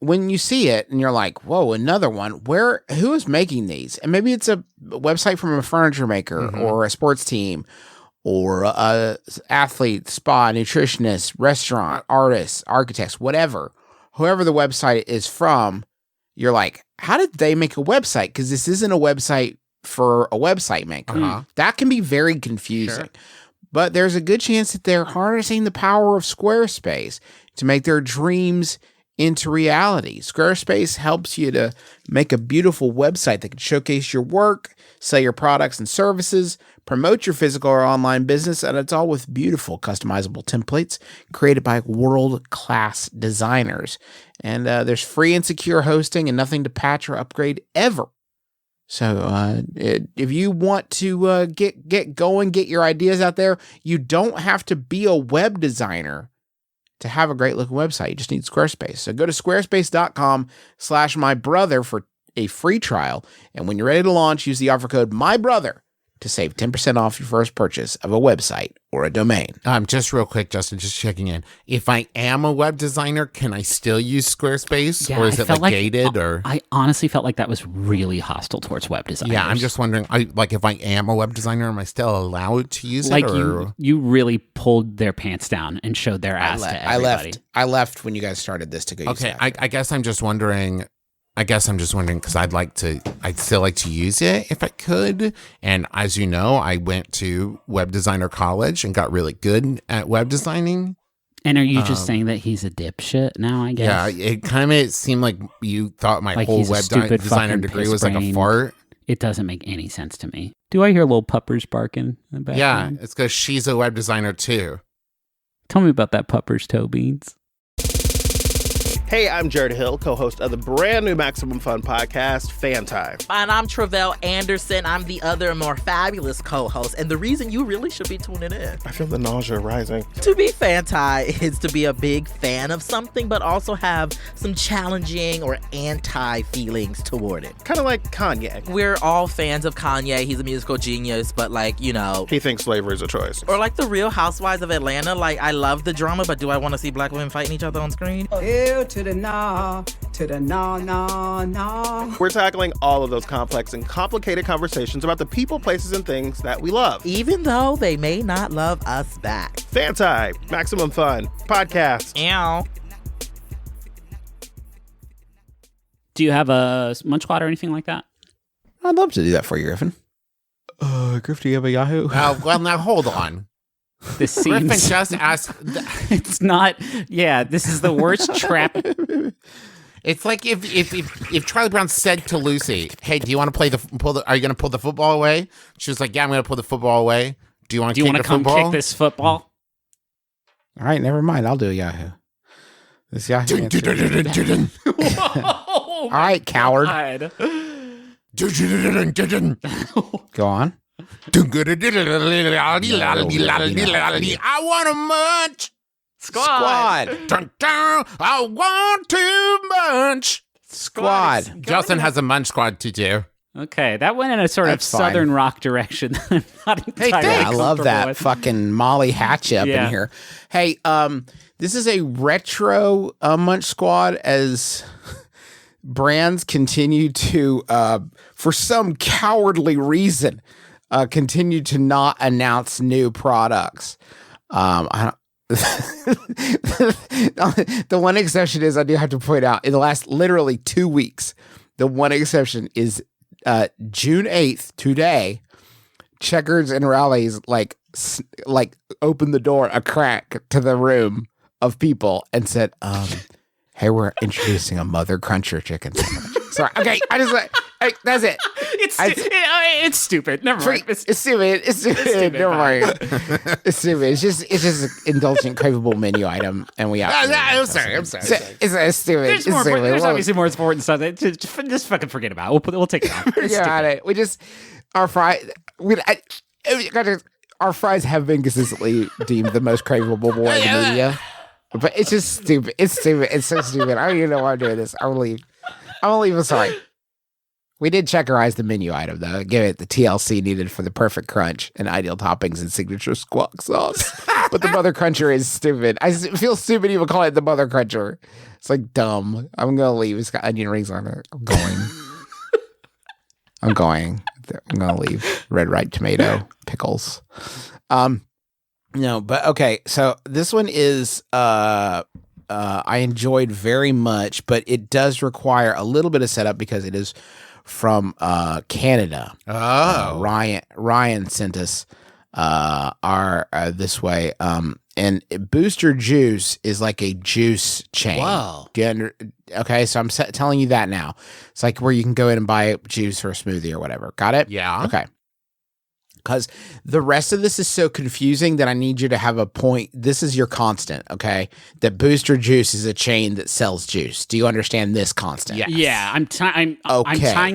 when you see it and you're like, whoa, another one, who is making these? And maybe it's a website from a furniture maker or a sports team or a athlete, spa, nutritionist, restaurant, artists, architects, whatever. Whoever the website is from, you're like, how did they make a website? Because this isn't a website for a website maker. That can be very confusing. Sure. But there's a good chance that they're harnessing the power of Squarespace to make their dreams into reality. Squarespace helps you to make a beautiful website that can showcase your work, sell your products and services, promote your physical or online business, and it's all with beautiful customizable templates created by world-class designers. And there's free and secure hosting and nothing to patch or upgrade ever. So if you want to get going, get your ideas out there, you don't have to be a web designer to have a great looking website. You just need Squarespace. So go to squarespace.com/mybrother for a free trial. And when you're ready to launch, use the offer code MYBROTHER to save 10% off your first purchase of a website or a domain. Just real quick, Justin, just checking in. If I am a web designer, can I still use Squarespace? Yeah, or is it like gated? Or I honestly felt like that was really hostile towards web designers. Yeah, I'm just wondering, if I am a web designer, am I still allowed to use like it? Or? You really pulled their pants down and showed their ass to everybody. I left when you guys started this to go use Okay, I guess I'm just wondering. Because I'd still like to use it if I could. And as you know, I went to web designer college and got really good at web designing. And are you just saying that he's a dipshit now, I guess? Yeah, it kind of seemed like you thought my whole web designer degree was like a fart. It doesn't make any sense to me. Do I hear little puppers barking in the background? Yeah, it's because she's a web designer too. Tell me about that pupper's toe beans. Hey, I'm Jared Hill, co-host of the brand new Maximum Fun podcast, Fan Time. And I'm Travell Anderson. I'm the other more fabulous co-host, and the reason you really should be tuning in. I feel the nausea rising. To be Fan-Tie is to be a big fan of something, but also have some challenging or anti-feelings toward it. Kind of like Kanye. We're all fans of Kanye. He's a musical genius, but he thinks slavery is a choice. Or like the Real Housewives of Atlanta. I love the drama, but do I want to see black women fighting each other on screen? To the nah, nah. We're tackling all of those complex and complicated conversations about the people, places, and things that we love. Even though they may not love us back. Fan Time, Maximum Fun, podcast. Ow. Do you have a munch squad or anything like that? I'd love to do that for you, Griffin. Griff, do you have a Yahoo? Well, now hold on. This seems... Griffin just asked... It's not... Yeah, this is the worst trap. It's like if Charlie Brown said to Lucy, "Hey, do you want to are you going to pull the football away?" She was like, "Yeah, I'm going to pull the football away. Do you want to come kick this football?" All right, never mind. I'll do a Yahoo. This Yahoo answer. All right, coward. Go on. I want a munch. Squad. Dun, dun, I want to munch. Squad. Justin has a munch squad to do. Okay, that went in a sort That's of fine. southern rock direction. that I'm not entirely I love comfortable that with. fucking Molly Hatch up Yeah. in here. Hey, this is a retro Munch Squad as brands continue to, for some cowardly reason, continue to not announce new products. I the one exception is I do have to point out in the last literally 2 weeks, the one exception is June 8th, today, Checkers and Rallies like opened the door a crack to the room of people and said, hey, we're introducing a Mother Cruncher chicken sandwich. Sorry. Okay. I just like, that's it. It's stupid. Never mind. It's stupid. It's stupid. Never mind. It's stupid. It's just an indulgent, craveable menu item, and we have. I'm sorry. It's stupid. There's It's stupid. there's obviously more important stuff. Just fucking forget about it. We'll take it off. It's Got stupid. it. We just our fries. Our fries have been consistently deemed the most craveable boy in the media, but it's just stupid. It's stupid. It's so stupid. I don't even know why I'm doing this. I'm gonna leave. I'm sorry. We did checkerize the menu item though. Give it the TLC needed for the perfect crunch and ideal toppings and signature squawk sauce. But the Mother Cruncher is stupid. I feel stupid even calling it the Mother Cruncher. It's like dumb. I'm gonna leave. It's got onion rings on it. I'm going. I'm gonna leave. Red, ripe tomato, pickles. No, but okay. So this one is I enjoyed very much, but it does require a little bit of setup because it is from Canada. Ryan sent us this way. And Booster Juice is like a juice chain. Wow. Okay, so I'm telling you that now. It's like where you can go in and buy juice or a smoothie or whatever. Got it? Yeah. Okay. Because the rest of this is so confusing that I need you to have a point. This is your constant, okay? That Booster Juice is a chain that sells juice. Do you understand this constant? Yeah, I'm tying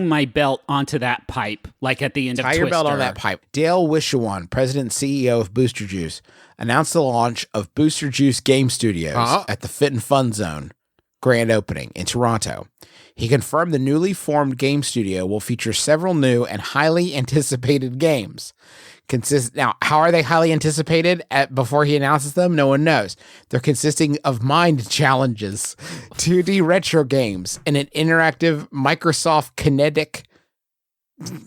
my belt onto that pipe, like at the end of Tie Twister. your belt on that pipe. Dale Wishawan, president and CEO of Booster Juice, announced the launch of Booster Juice Game Studios at the Fit and Fun Zone grand opening in Toronto. He confirmed the newly formed game studio will feature several new and highly anticipated games. Now, how are they highly anticipated? Before he announces them, no one knows. They're consisting of mind challenges, 2D retro games, and an interactive Microsoft Kinetic,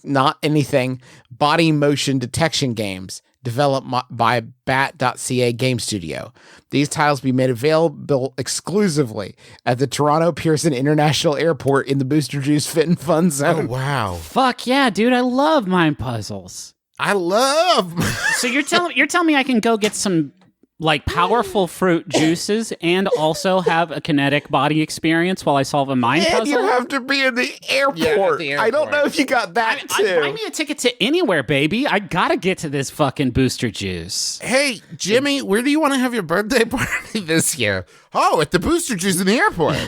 not anything, body motion detection games developed by Bat.ca Game Studio. These titles will be made available exclusively at the Toronto Pearson International Airport in the Booster Juice Fit and Fun Zone. Oh, wow. Fuck yeah, dude! I love mind puzzles. I love. So you're telling me I can go get some like powerful fruit juices and also have a kinetic body experience while I solve a mind And puzzle? you have to be in the airport. I don't know if you got that too. Buy me a ticket to anywhere, baby. I gotta get to this fucking Booster Juice. Hey, Jimmy, where do you want to have your birthday party this year? Oh, at the Booster Juice in the airport.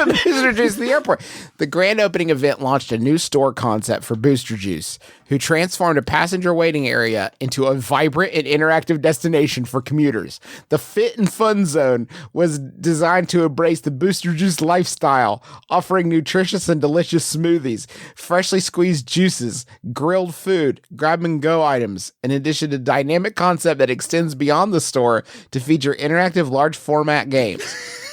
Booster Juice in the airport. The grand opening event launched a new store concept for Booster Juice, who transformed a passenger waiting area into a vibrant and interactive destination for commuters. The Fit and Fun Zone was designed to embrace the Booster Juice lifestyle, offering nutritious and delicious smoothies, freshly squeezed juices, grilled food, grab-and-go items, in addition to dynamic concept that extends beyond the store to feature interactive large-format games.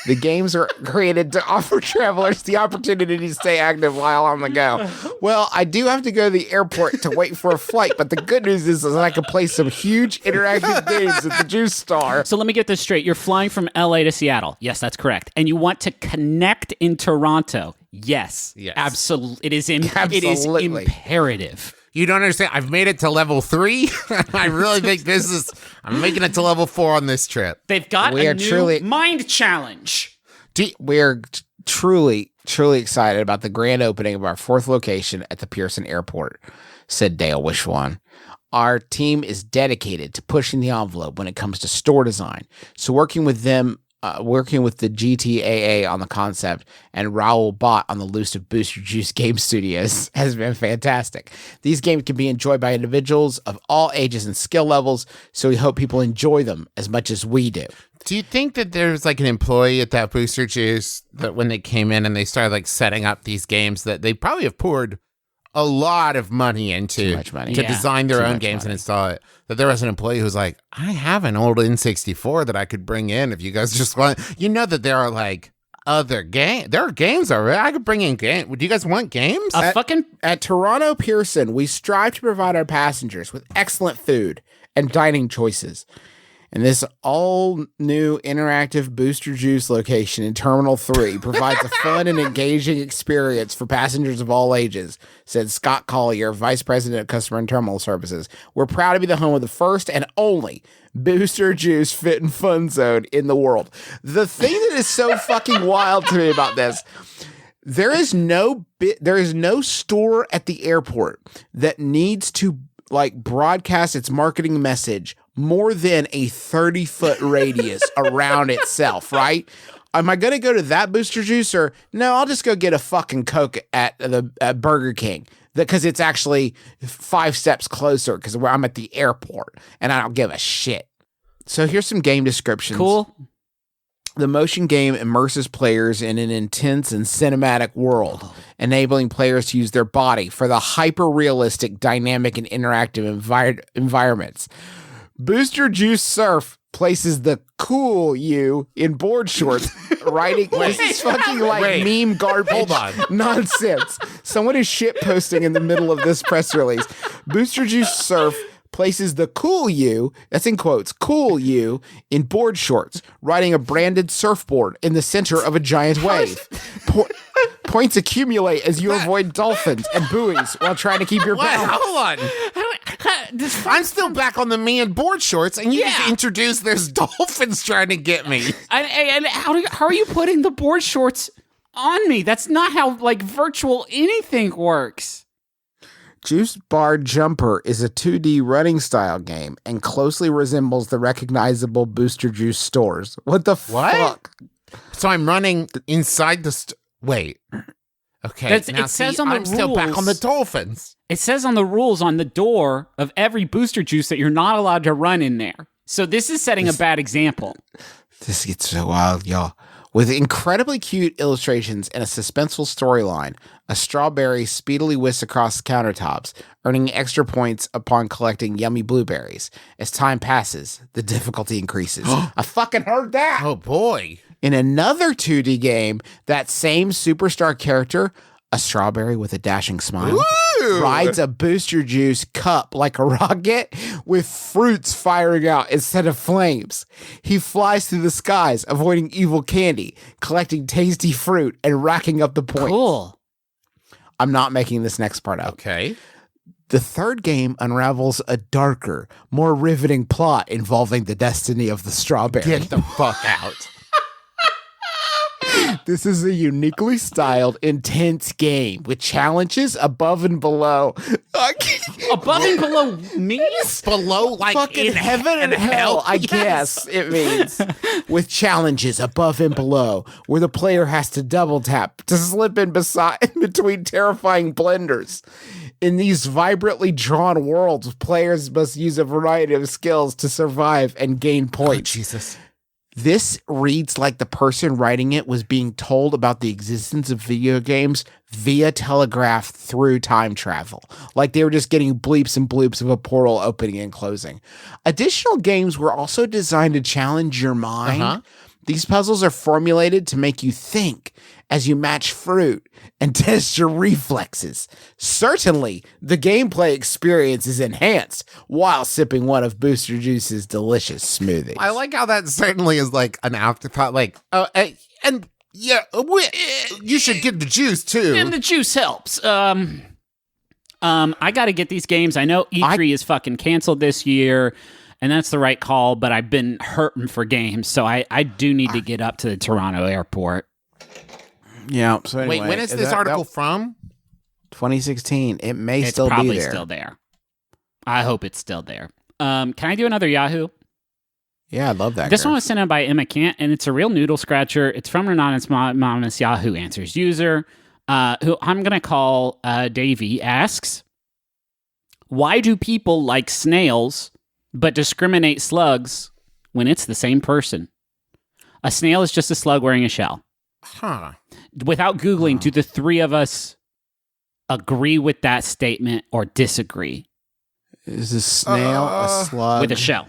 The games are created to offer travelers the opportunity to stay active while on the go. Well, I do have to go to the airport to wait for a flight, but the good news is I can play some huge interactive games at the Juice Star. So let me get this straight. You're flying from LA to Seattle. Yes, that's correct. And you want to connect in Toronto. Yes. Absolutely. It is imperative. You don't understand. I've made it to level 3. I really think I'm making it to level 4 on this trip. They've got a new mind challenge. We're truly excited about the grand opening of our 4th location at the Pearson Airport, said Dale Wishwan. Our team is dedicated to pushing the envelope when it comes to store design. So working with the GTAA on the concept and Raul Bott on the loose of Booster Juice Game Studios has been fantastic. These games can be enjoyed by individuals of all ages and skill levels, so we hope people enjoy them as much as we do. Do you think that there's like an employee at that Booster Juice that when they came in and they started like setting up these games that they probably have poured a lot of money into Too much money. to Yeah. design their Too own much games and money. install it. That there was an employee who was like, I have an old N64 that I could bring in if you guys just want. You know that there are like other games. There are games already. I could bring in games. Do you guys want games? At Toronto Pearson, we strive to provide our passengers with excellent food and dining choices. And this all-new interactive Booster Juice location in Terminal 3 provides a fun and engaging experience for passengers of all ages, said Scott Collier, Vice President of Customer and Terminal Services. We're proud to be the home of the first and only Booster Juice Fit and Fun Zone in the world. The thing that is so fucking wild to me about this, there is no store at the airport that needs to like broadcast its marketing message more than a 30-foot radius around itself, right? Am I going to go to that Booster Juice or no, I'll just go get a fucking Coke at Burger King because it's actually 5 steps closer because I'm at the airport and I don't give a shit. So here's some game descriptions. Cool. The motion game immerses players in an intense and cinematic world, enabling players to use their body for the hyper-realistic, dynamic, and interactive environments. Booster Juice Surf places the cool you in board shorts, riding. This is fucking like meme garbage. Hold on. Nonsense. Someone is shit posting in the middle of this press release. Booster Juice Surf places the cool you, that's in quotes, cool you in board shorts, riding a branded surfboard in the center of a giant wave. Points accumulate as you avoid dolphins and buoys while trying to keep your Wait, balance. hold on. I'm still back on the me in board shorts, and you just introduced there's dolphins trying to get me. And how are you putting the board shorts on me? That's not how like virtual anything works. Juice Bar Jumper is a 2D running style game and closely resembles the recognizable Booster Juice stores. What the fuck? So I'm running inside the wait. Okay, It says on the I'm still back rules- on the dolphins. It says on the rules on the door of every Booster Juice that you're not allowed to run in there. So this is setting a bad example. This gets so wild, y'all. With incredibly cute illustrations and a suspenseful storyline, a strawberry speedily whisks across countertops, earning extra points upon collecting yummy blueberries. As time passes, the difficulty increases. I fucking heard that! Oh boy. In another 2D game, that same superstar character, a strawberry with a dashing smile, rides a Booster Juice cup like a rocket with fruits firing out instead of flames. He flies through the skies, avoiding evil candy, collecting tasty fruit, and racking up the points. Cool. I'm not making this next part up. Okay. The third game unravels a darker, more riveting plot involving the destiny of the strawberry. Get the fuck out. This is a uniquely styled, intense game with challenges above and below. Above and below means? Below, like Fucking in heaven and hell, I Yes. guess it means. With challenges above and below, where the player has to double tap to slip in between terrifying blenders. In these vibrantly drawn worlds, players must use a variety of skills to survive and gain points. Jesus. This reads like the person writing it was being told about the existence of video games via telegraph through time travel. Like they were just getting bleeps and bloops of a portal opening and closing. Additional games were also designed to challenge your mind. These puzzles are formulated to make you think as you match fruit and test your reflexes. Certainly, the gameplay experience is enhanced while sipping one of Booster Juice's delicious smoothies. I like how that certainly is like an afterthought. Like, and yeah, you should get the juice too. And the juice helps. I got to get these games. I know E3 is fucking canceled this year, and that's the right call, but I've been hurting for games, so I do need to get up to the Toronto airport. Yeah. So anyway, Wait, when is this article from? 2016. It may It's still probably be there. still there. I hope it's still there. Can I do another Yahoo? Yeah, I love that. This girl. one was sent in by Emma Kant, and it's a real noodle scratcher. It's from an anonymous Yahoo Answers user, who I'm going to call Davey, asks, why do people like snails but discriminate slugs when it's the same person? A snail is just a slug wearing a shell. Huh. Without Googling, do the three of us agree with that statement or disagree Is a snail a slug? with a shell.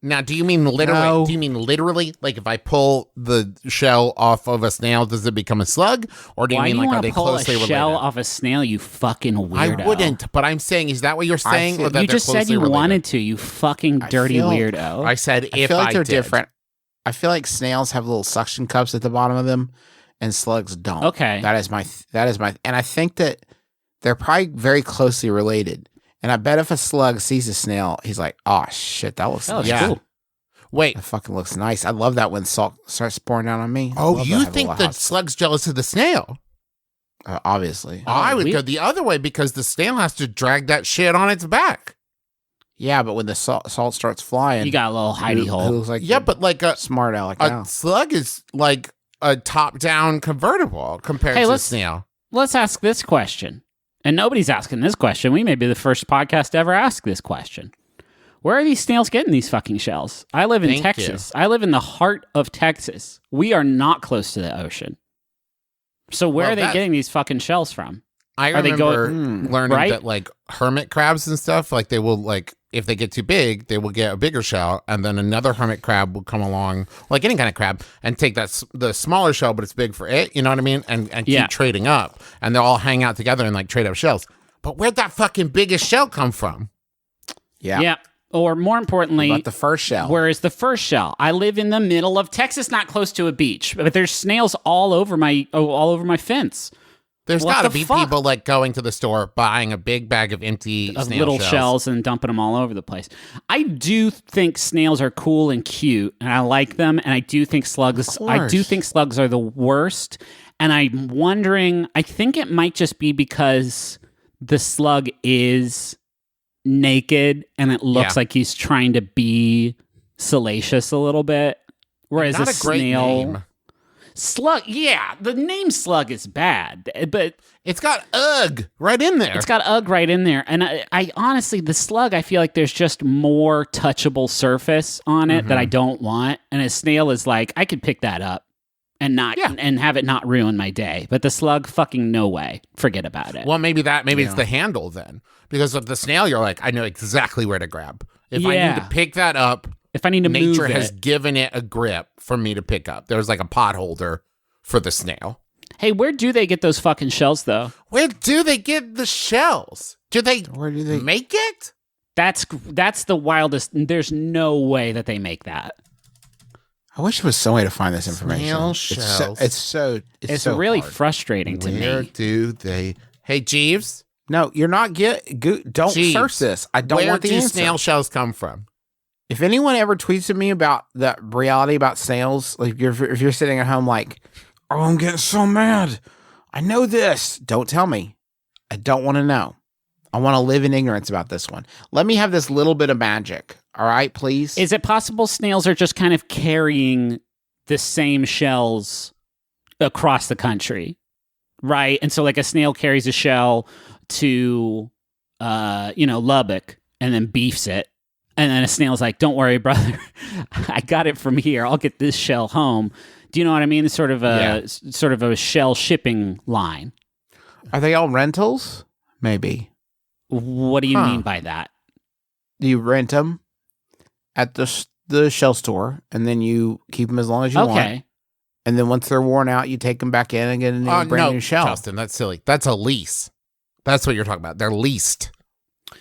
Now, do you mean literally? No. Do you mean literally? Like, if I pull the shell off of a snail, does it become a slug? Or do you Why mean do you like are want they to pull a closely shell related? off a snail, you fucking weirdo? I wouldn't, but I'm saying, is that what you're saying? feel- Or that You they're just said closely you related? wanted to, you fucking dirty feel- weirdo. I said I if feel like I they're did. different. I feel like snails have little suction cups at the bottom of them, and slugs don't. Okay. that is my, and I think that they're probably very closely related. And I bet if a slug sees a snail, he's like, "Oh shit, that looks That was nice. cool. Wait. That fucking looks nice. I love that when salt starts pouring down on me. I Oh, love you that. Have a think little the hot- slug's jealous of the snail? obviously. I would we- go the other way because the snail has to drag that shit on its back. Yeah, but when the salt starts flying, You got a little hidey who hole. looks like Yeah, the but like a smart aleck now. slug is like a top-down convertible compared Hey, to a let's- snail. Let's ask this question. And nobody's asking this question. We may be the first podcast to ever ask this question. Where are these snails getting these fucking shells? I live in Thank Texas. I live in the heart of Texas. We are not close to the ocean. So where Well, are they that- getting these fucking shells from? I Are they remember going- learning right? that like hermit crabs and stuff, like they will like if they get too big, they will get a bigger shell, and then another hermit crab will come along, like any kind of crab, and take the smaller shell, but it's big for it. You know what I mean? And Yeah. keep trading up, and they'll all hang out together and like trade up shells. But where'd that fucking biggest shell come from? yeah. Yeah. Or more importantly, But the first shell. where is the first shell? I live in the middle of Texas, not close to a beach, but there's snails all over my fence. There's What got to the be fuck? people like going to the store, buying a big bag of empty Of snail little shells and dumping them all over the place. I do think snails are cool and cute, and I like them. And I do think slugs. I do course. think slugs are the worst. And I'm wondering. I think it might just be because the slug is naked, and it looks Yeah. like he's trying to be salacious a little bit. Whereas Not a a great snail, name. slug, yeah, the name slug is bad, but It's got ugh right in there. it's got ugh right in there. And I honestly, the slug, I feel like there's just more touchable surface on it that I don't want. And a snail is like, I could pick that up and not and have it not ruin my day. But the slug, fucking no way. Forget about it. Well, maybe it's the handle then. Because with the snail, you're like, I know exactly where to grab. If I need Yeah. to pick that up, if I need to nature move has it. given it a grip for me to pick up. There's like a pot holder for the snail. Hey, where do they get those fucking shells though? Where do they get the shells? Where do they Make it? That's the wildest. There's no way that they make that. I wish there was some way to find this information. Snail It's so It's so really hard. frustrating to Where me. do they? Hey, Jeeves, No, you're not don't Jeeves, search this. I don't where want the do answer. snail shells come from? If anyone ever tweets at me about the reality about snails, like if you're sitting at home like, oh, I'm getting so mad. I know this. Don't tell me. I don't want to know. I want to live in ignorance about this one. Let me have this little bit of magic. All right, please. Is it possible snails are just kind of carrying the same shells across the country? Right? And so like a snail carries a shell to Lubbock and then beefs it. And then a snail's like, "Don't worry, brother. I got it from here. I'll get this shell home." Do you know what I mean? It's sort of a shell shipping line. Are they all rentals? Maybe. What do you mean by that? You rent them at the shell store, and then you keep them as long as you want. Okay. And then once they're worn out, you take them back in and get a brand new shell. Justin, that's silly. That's a lease. That's what you're talking about. They're leased.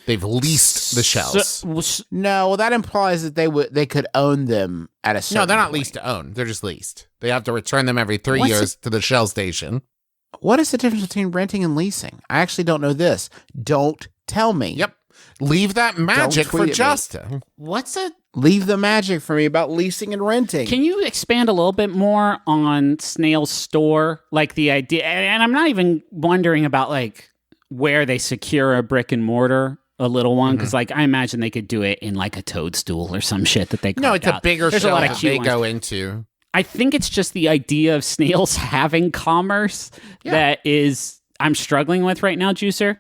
They've leased the shells. No, well, that implies that they could own them at a certain No, they're not point. leased to own. They're just leased. They have to return them every 3 What's years to the shell station. What is the difference between renting and leasing? I actually don't know this. Don't tell me. Yep. Leave that magic tweet for at me. Justin. What's it? Leave the magic for me about leasing and renting. Can you expand a little bit more on Snail's store? Like the idea, and I'm not even wondering about like where they secure a brick and mortar, a little one, because like I imagine they could do it in like a toadstool or some shit that they No, carved it's a out. bigger There's shell a lot of that cute they ones. go into. I think it's just the idea of snails having commerce that is I'm struggling with right now, Juicer.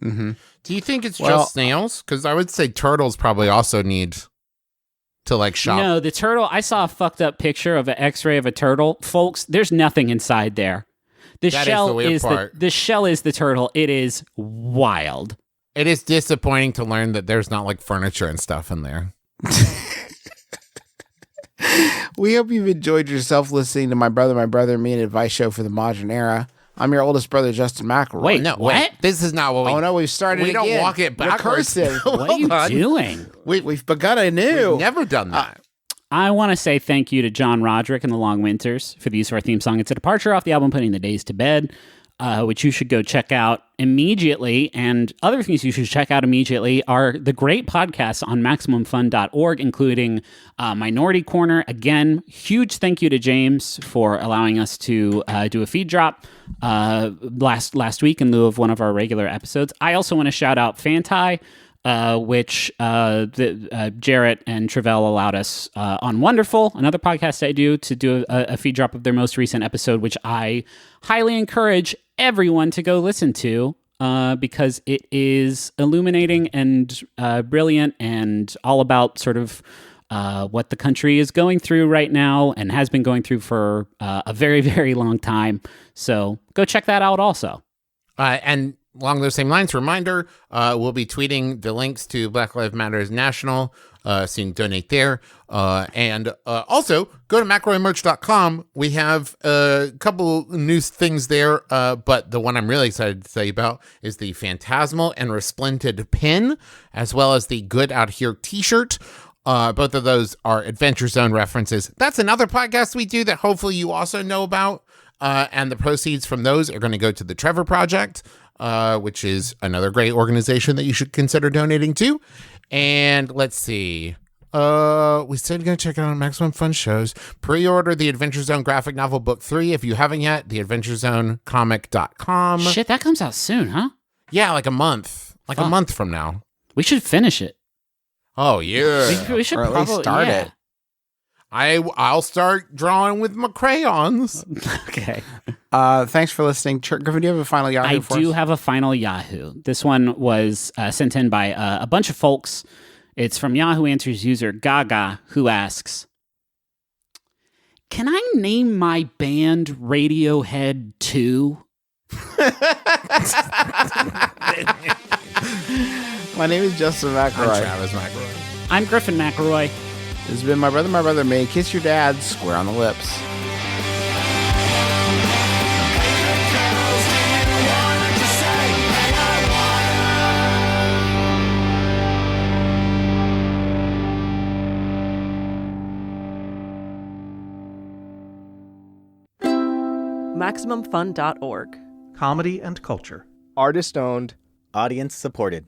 Mm-hmm. Do you think it's Well- just snails? Because I would say turtles probably also need to like shop. No, the turtle. I saw a fucked up picture of an X-ray of a turtle, folks. There's nothing inside there. The That is shell the weird part. the shell is the turtle. It is wild. It is disappointing to learn that there's not like furniture and stuff in there. We hope you've enjoyed yourself listening to My Brother, and Me, an advice show for the modern era. I'm your oldest brother, Justin McElroy. Wait, No, what? wait. This is not what we. Oh no, we've started We don't again. walk it backwards. Recursive. What are you doing? We've begun anew. We've never done that. I want to say thank you to John Roderick and the Long Winters for the use of our theme song. It's a departure off the album Putting the Days to Bed, which you should go check out immediately. And other things you should check out immediately are the great podcasts on MaximumFun.org, including Minority Corner. Again, huge thank you to James for allowing us to do a feed drop last week in lieu of one of our regular episodes. I also want to shout out Fantai, which Jarrett and Travell allowed us on Wonderful, another podcast I do, to do a feed drop of their most recent episode, which I highly encourage everyone to go listen to because it is illuminating and brilliant and all about sort of what the country is going through right now and has been going through for a very, very long time. So go check that out also. And along those same lines, reminder, we'll be tweeting the links to Black Lives Matters National, so you can donate there. And also, go to McElroymerch.com. We have a couple new things there, but the one I'm really excited to tell you about is the Phantasmal and Resplendent pin, as well as the Good Out Here t-shirt. Both of those are Adventure Zone references. That's another podcast we do that hopefully you also know about. And the proceeds from those are going to go to the Trevor Project, which is another great organization that you should consider donating to. And let's see. We said go check it out on Maximum Fun Shows. Pre-order the Adventure Zone graphic novel book 3 if you haven't yet. TheAdventureZoneComic.com. Shit, that comes out soon, huh? Yeah, like a month. Like a month from now. We should finish it. Oh, yeah. We should Or at least probably start yeah. it. I'll start drawing with my crayons. Okay. Thanks for listening. Griffin, do you have a final Yahoo I for do us? have a final Yahoo. This one was sent in by a bunch of folks. It's from Yahoo Answers user Gaga, who asks, "Can I name my band Radiohead 2?" My name is Justin McElroy. I'm Travis McElroy. I'm Griffin McElroy. This has been My Brother, May. Kiss your dad square on the lips. MaximumFun.org. Comedy and culture. Artist owned. Audience supported.